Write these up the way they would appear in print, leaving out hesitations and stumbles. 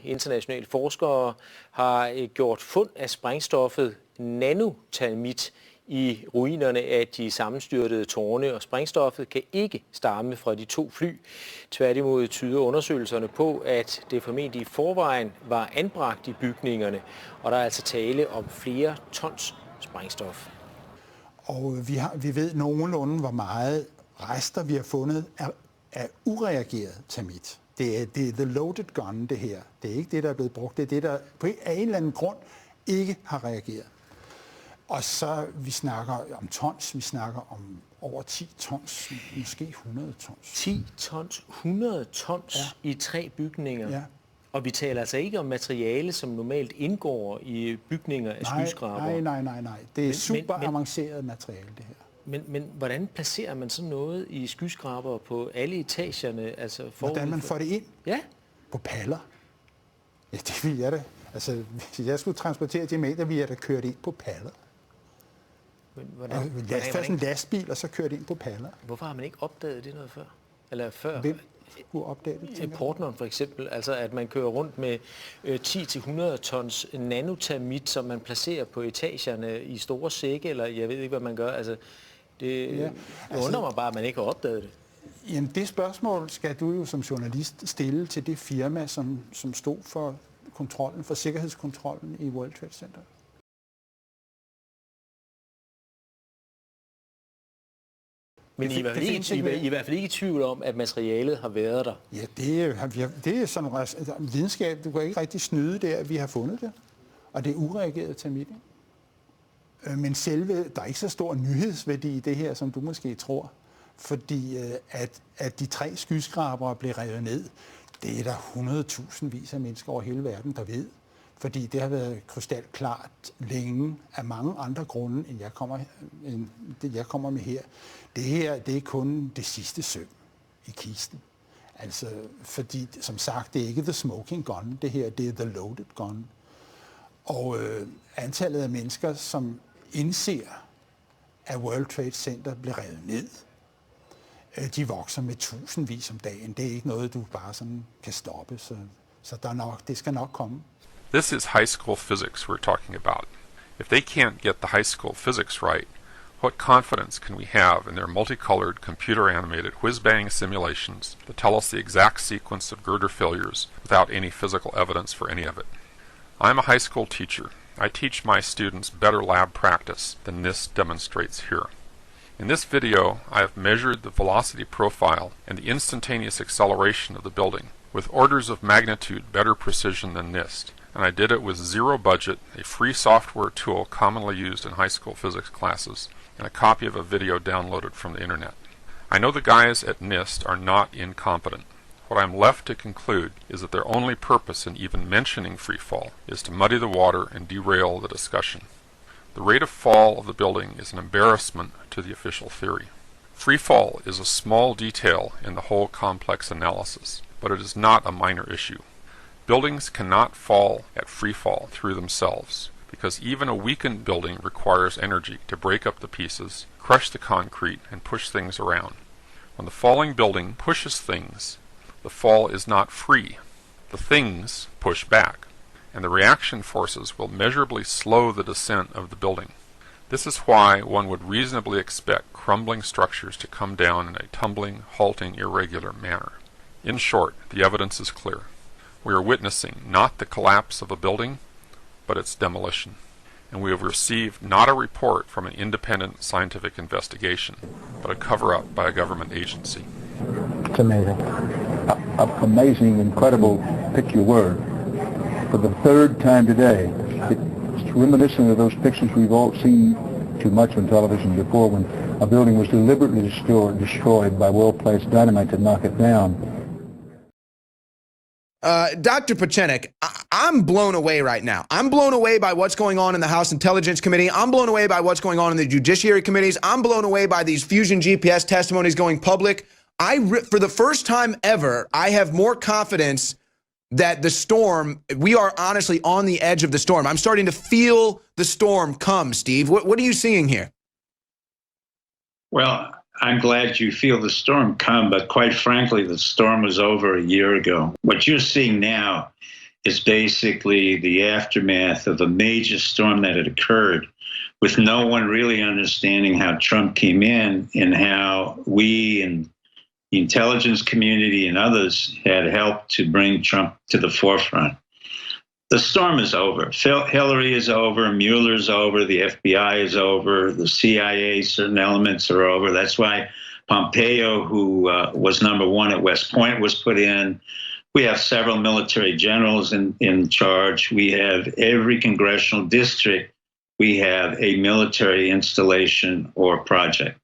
internationale forskere har gjort fund af sprængstoffet nanotermit i ruinerne af de sammenstyrtede tårne, og sprængstoffet kan ikke stamme fra de 2 fly. Tværtimod tyder undersøgelserne på, at det formentlig i forvejen var anbragt i bygningerne, og der er altså tale om flere tons sprængstof. Og vi ved nogenlunde, hvor meget rester vi har fundet af ureageret termit. Det er the loaded gun, det her. Det er ikke det, der er blevet brugt. Det er det, der på af en eller anden grund ikke har reageret. Og så, vi snakker om tons, vi snakker om over 10 tons, måske 100 tons. 10 tons, 100 tons i 3 bygninger? Ja. Og vi taler altså ikke om materiale, som normalt indgår i bygninger af skyskrabere? Nej. Det er super avanceret materiale, det her. Men hvordan placerer man sådan noget i skyskrabere på alle etagerne? Altså hvordan man får det ind? Ja. På paller? Ja, det vil jeg da. Altså, hvis jeg skulle transportere de mængder, ville jeg da køre det ind på paller. Hvordan en lastbil, og så køre det ind på paller. Hvorfor har man ikke opdaget det noget før? Eller før? Hvem skulle opdage det? Portneren for eksempel, altså at man kører rundt med 10-100 tons nanotermit, som man placerer på etagerne i store sække, eller jeg ved ikke, hvad man gør. Altså, det undrer mig bare, at man ikke har opdaget det. Jamen, det spørgsmål skal du jo som journalist stille til det firma, som stod for kontrollen, for sikkerhedskontrollen i World Trade Center. Men I er i hvert fald ikke i tvivl om, at materialet har været der? Ja, det er sådan videnskab. Du kan ikke rigtig snyde der, at vi har fundet det. Og det er ureageret termit. Men selve, der er ikke så stor nyhedsværdi i det her, som du måske tror. Fordi at de 3 skyskrabere blev revet ned, det er der 100.000 vis af mennesker over hele verden, der ved. Fordi det har været krystalklart længe af mange andre grunde, end jeg kommer med her. Det her, det er kun det sidste søm i kisten. Altså, fordi, som sagt, det er ikke the smoking gun, det her, det er the loaded gun. Og antallet af mennesker, som indser, at World Trade Center bliver revet ned, de vokser med tusindvis om dagen. Det er ikke noget, du bare sådan kan stoppe, så det skal nok komme. This is high school physics we're talking about. If they can't get the high school physics right, what confidence can we have in their multicolored, computer-animated, whiz-bang simulations that tell us the exact sequence of girder failures without any physical evidence for any of it? I'm a high school teacher. I teach my students better lab practice than this demonstrates here. In this video, I have measured the velocity profile and the instantaneous acceleration of the building with orders of magnitude better precision than NIST. And I did it with zero budget, a free software tool commonly used in high school physics classes, and a copy of a video downloaded from the internet. I know the guys at NIST are not incompetent. What I'm left to conclude is that their only purpose in even mentioning free fall is to muddy the water and derail the discussion. The rate of fall of the building is an embarrassment to the official theory. Free fall is a small detail in the whole complex analysis, but it is not a minor issue. Buildings cannot fall at free fall through themselves, because even a weakened building requires energy to break up the pieces, crush the concrete, and push things around. When the falling building pushes things, the fall is not free. The things push back, and the reaction forces will measurably slow the descent of the building. This is why one would reasonably expect crumbling structures to come down in a tumbling, halting, irregular manner. In short, the evidence is clear. We are witnessing not the collapse of a building, but its demolition. And we have received not a report from an independent scientific investigation, but a cover-up by a government agency. It's amazing. Amazing, incredible, pick your word. For the 3rd time today, it's reminiscent of those pictures we've all seen too much on television before when a building was deliberately destroyed by well-placed dynamite to knock it down. Dr. Pieczenik, I'm blown away right now. I'm blown away by what's going on in the House Intelligence Committee. I'm blown away by what's going on in the Judiciary Committees. I'm blown away by these Fusion GPS testimonies going public. For the first time ever, I have more confidence that the storm, we are honestly on the edge of the storm. I'm starting to feel the storm come, Steve. What are you seeing here? Well, I'm glad you feel the storm come, but quite frankly, the storm was over a year ago. What you're seeing now is basically the aftermath of a major storm that had occurred, with no one really understanding how Trump came in and how we and the intelligence community and others had helped to bring Trump to the forefront. The storm is over. Hillary is over. Mueller is over. The FBI is over. The CIA, certain elements are over. That's why Pompeo, who was number one at West Point, was put in. We have several military generals in charge. We have every congressional district. We have a military installation or project.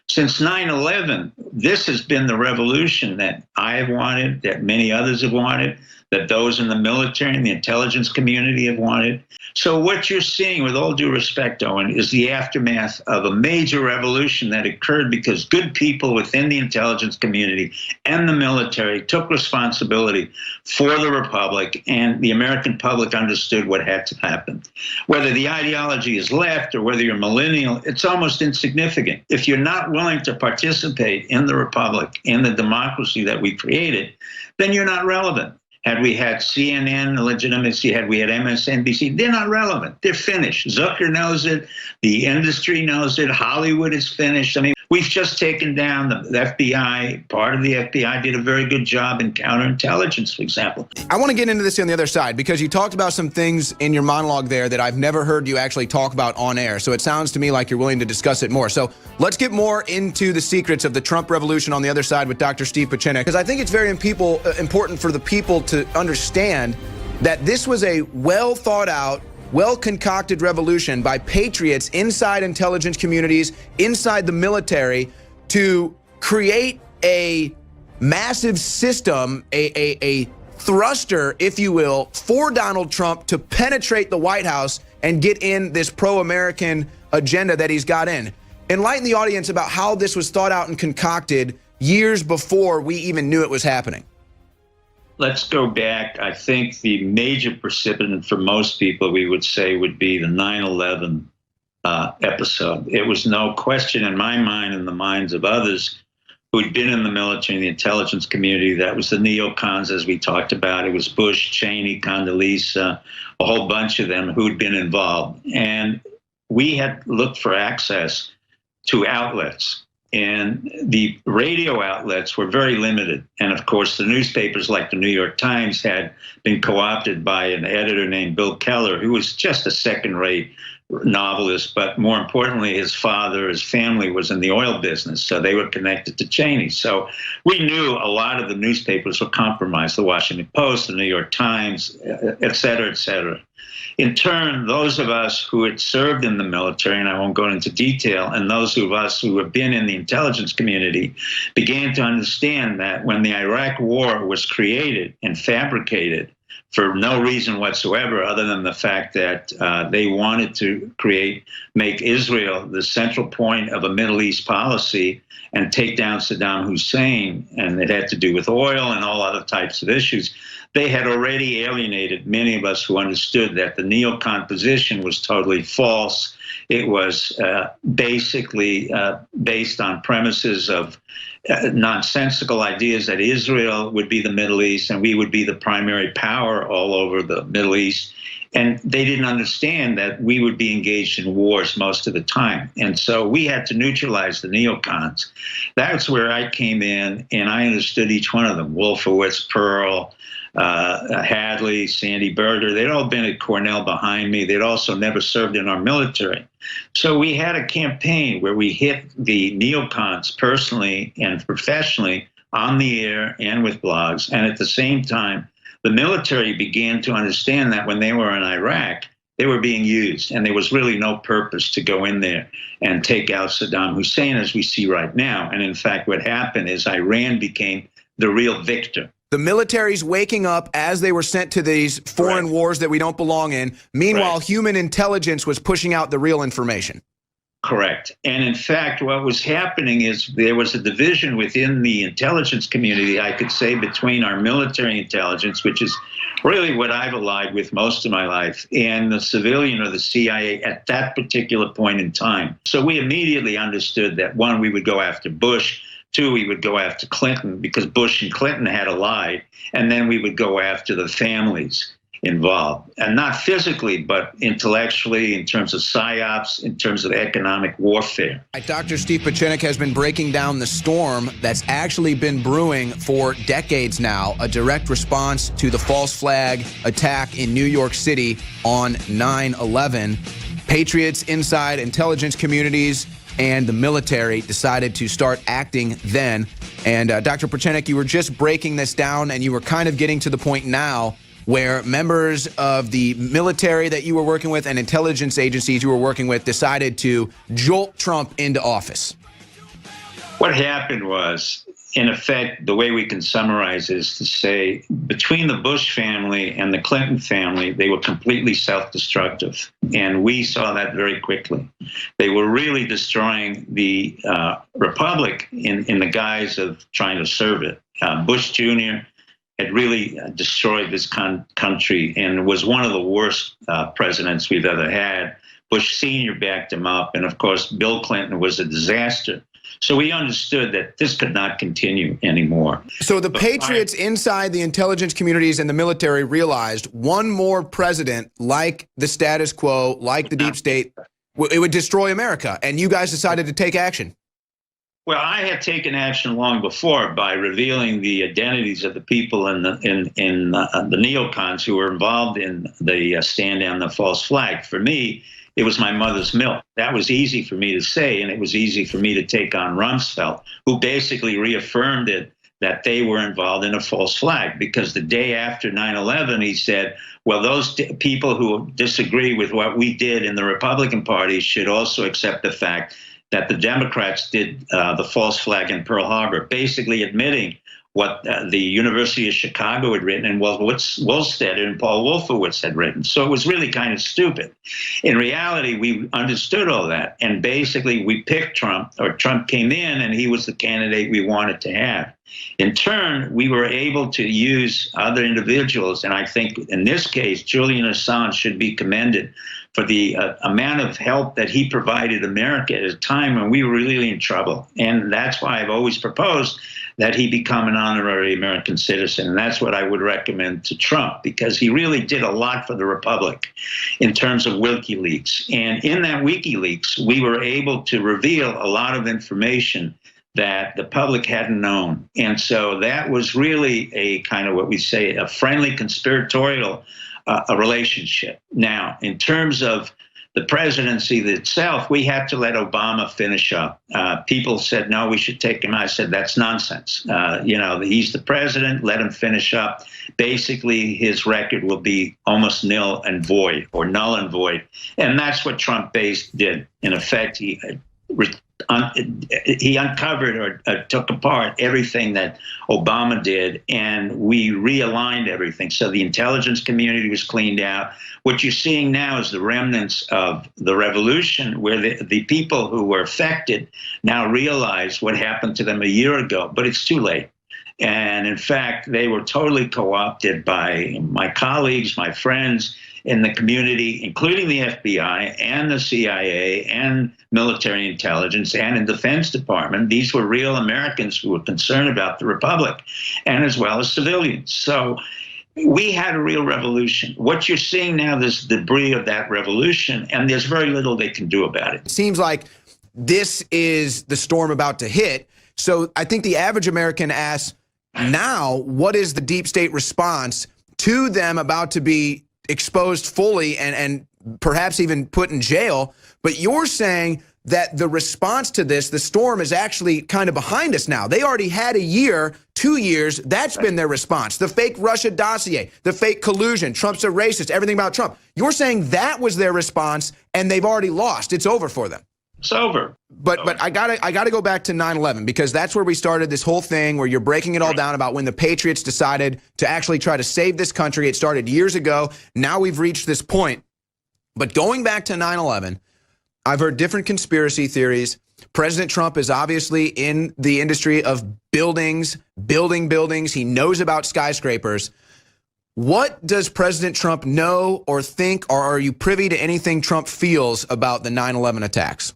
Since 9/11, this has been the revolution that I have wanted, that many others have wanted, that those in the military and the intelligence community have wanted. So what you're seeing, with all due respect, Owen, is the aftermath of a major revolution that occurred because good people within the intelligence community and the military took responsibility for the republic, and the American public understood what had to happen. Whether the ideology is left or whether you're millennial, it's almost insignificant. If you're not willing to participate in the republic, in the democracy that we created, then you're not relevant. Had we had CNN legitimacy, had we had MSNBC, they're not relevant. They're finished. Zucker knows it. The industry knows it. Hollywood is finished. I mean, we've just taken down the FBI. Part of the FBI did a very good job in counterintelligence, for example. I want to get into this on the other side, because you talked about some things in your monologue there that I've never heard you actually talk about on air. So it sounds to me like you're willing to discuss it more. So let's get more into the secrets of the Trump revolution on the other side with Dr. Steve Pieczenik, because I think it's very important for the people to understand that this was a well thought out, well-concocted revolution by patriots inside intelligence communities, inside the military, to create a massive system, a thruster, if you will, for Donald Trump to penetrate the White House and get in this pro-American agenda that he's got in. Enlighten the audience about how this was thought out and concocted years before we even knew it was happening. Let's go back. I think the major precipitant for most people, we would say, would be the 9/11 episode. It was no question in my mind and the minds of others who'd been in the military and the intelligence community. That was the neocons, as we talked about. It was Bush, Cheney, Condoleezza, a whole bunch of them who'd been involved. And we had looked for access to outlets. And the radio outlets were very limited. And of course, the newspapers like the New York Times had been co-opted by an editor named Bill Keller, who was just a second-rate novelist. But more importantly, his father, his family was in the oil business, so they were connected to Cheney. So we knew a lot of the newspapers were compromised, the Washington Post, the New York Times, et cetera, et cetera. In turn, those of us who had served in the military, and I won't go into detail, and those of us who have been in the intelligence community began to understand that when the Iraq War was created and fabricated for no reason whatsoever other than the fact that they wanted to make Israel the central point of a Middle East policy and take down Saddam Hussein, and it had to do with oil and all other types of issues, they had already alienated many of us who understood that the neocon position was totally false. It was basically based on premises of nonsensical ideas that Israel would be the Middle East and we would be the primary power all over the Middle East. And they didn't understand that we would be engaged in wars most of the time. And so we had to neutralize the neocons. That's where I came in, and I understood each one of them. Wolfowitz, Pearl, Hadley, Sandy Berger, they'd all been at Cornell behind me. They'd also never served in our military. So we had a campaign where we hit the neocons personally and professionally on the air and with blogs. And at the same time, the military began to understand that when they were in Iraq, they were being used, and there was really no purpose to go in there and take out Saddam Hussein, as we see right now. And in fact, what happened is Iran became the real victor. The military's waking up as they were sent to these foreign wars that we don't belong in. Meanwhile, human intelligence was pushing out the real information. Correct. And in fact, what was happening is there was a division within the intelligence community, I could say, between our military intelligence, which is really what I've allied with most of my life, and the civilian or the CIA at that particular point in time. So we immediately understood that, one, we would go after Bush. Two, we would go after Clinton because Bush and Clinton had allied, and then we would go after the families. involved, and not physically, but intellectually, in terms of psyops, in terms of economic warfare. Dr. Steve Pieczenik has been breaking down the storm that's actually been brewing for decades now, a direct response to the false flag attack in New York City on 9/11. Patriots inside intelligence communities and the military decided to start acting then. And Dr. Pieczenik, you were just breaking this down, and you were kind of getting to the point now where members of the military that you were working with and intelligence agencies you were working with decided to jolt Trump into office. What happened was, in effect, the way we can summarize it is to say, between the Bush family and the Clinton family, they were completely self-destructive. And we saw that very quickly. They were really destroying the republic in the guise of trying to serve it. Bush Jr. had really destroyed this country and was one of the worst presidents we've ever had. Bush Sr. backed him up. And of course, Bill Clinton was a disaster. So we understood that this could not continue anymore. So the Patriots inside the intelligence communities and the military realized one more president like the status quo, like the deep state, it would destroy America. And you guys decided to take action. Well, I had taken action long before by revealing the identities of the people in the neocons who were involved in the stand down the false flag. For me, it was my mother's milk. That was easy for me to say, and it was easy for me to take on Rumsfeld, who basically reaffirmed it, that they were involved in a false flag, because the day after 9/11, he said, well, those people who disagree with what we did in the Republican Party should also accept the fact that the Democrats did the false flag in Pearl Harbor, basically admitting what the University of Chicago had written and what Wohlstetter and Paul Wolfowitz had written. So it was really kind of stupid. In reality, we understood all that. And basically, we picked Trump, or Trump came in, and he was the candidate we wanted to have. In turn, we were able to use other individuals. And I think in this case, Julian Assange should be commended for the amount of help that he provided America at a time when we were really in trouble. And that's why I've always proposed that he become an honorary American citizen. And that's what I would recommend to Trump, because he really did a lot for the Republic in terms of WikiLeaks. And in that WikiLeaks, we were able to reveal a lot of information that the public hadn't known. And so that was really a kind of what we say, a friendly conspiratorial a relationship. Now, in terms of the presidency itself, we had to let Obama finish up. People said, no, we should take him out. I said, that's nonsense. He's the president, let him finish up. Basically, his record will be almost nil and void, or null and void. And that's what Trump did. In effect, he uncovered or took apart everything that Obama did, and we realigned everything. So the intelligence community was cleaned out. What you're seeing now is the remnants of the revolution, where the people who were affected now realize what happened to them a year ago, but it's too late. And in fact, they were totally co-opted by my colleagues, my friends in the community, including the FBI and the CIA and military intelligence and the Defense Department. These were real Americans who were concerned about the Republic, and as well as civilians. So we had a real revolution. What you're seeing now is the debris of that revolution, and there's very little they can do about it. It seems like this is the storm about to hit. So I think the average American asks, now, what is the deep state response to them about to be exposed fully and perhaps even put in jail? But you're saying that the response to this, the storm, is actually kind of behind us now. They already had a year, 2 years. That's been their response. The fake Russia dossier, the fake collusion, Trump's a racist, everything about Trump. You're saying that was their response, and they've already lost. It's over for them. It's over. But I gotta go back to 9/11, because that's where we started this whole thing where you're breaking it all down about when the Patriots decided to actually try to save this country. It started years ago. Now we've reached this point. But going back to 9/11, I've heard different conspiracy theories. President Trump is obviously in the industry of building buildings. He knows about skyscrapers. What does President Trump know or think, or are you privy to anything Trump feels about the 9/11 attacks?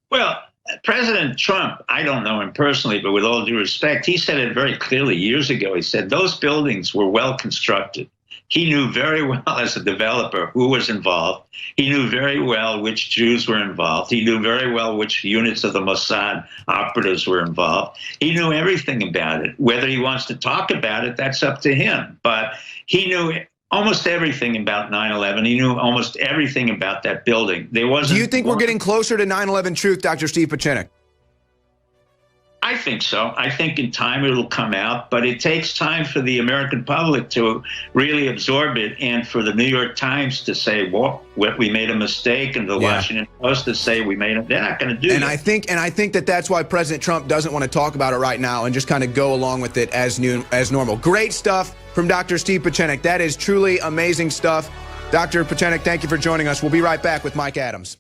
Well, President Trump, I don't know him personally, but with all due respect, he said it very clearly years ago. He said those buildings were well constructed. He knew very well as a developer who was involved. He knew very well which Jews were involved. He knew very well which units of the Mossad operatives were involved. He knew everything about it. Whether he wants to talk about it, that's up to him. But he knew almost everything about 9/11. He knew almost everything about that building. There wasn't. Do you think we're getting closer to 9/11 truth, Dr. Steve Pieczenik? I think so. I think in time it'll come out, but it takes time for the American public to really absorb it, and for the New York Times to say, well, we made a mistake, and the Washington Post to say we made it. They're not going to do that. I think that that's why President Trump doesn't want to talk about it right now and just kind of go along with it as normal. Great stuff from Dr. Steve Pieczenik. That is truly amazing stuff. Dr. Pieczenik, thank you for joining us. We'll be right back with Mike Adams.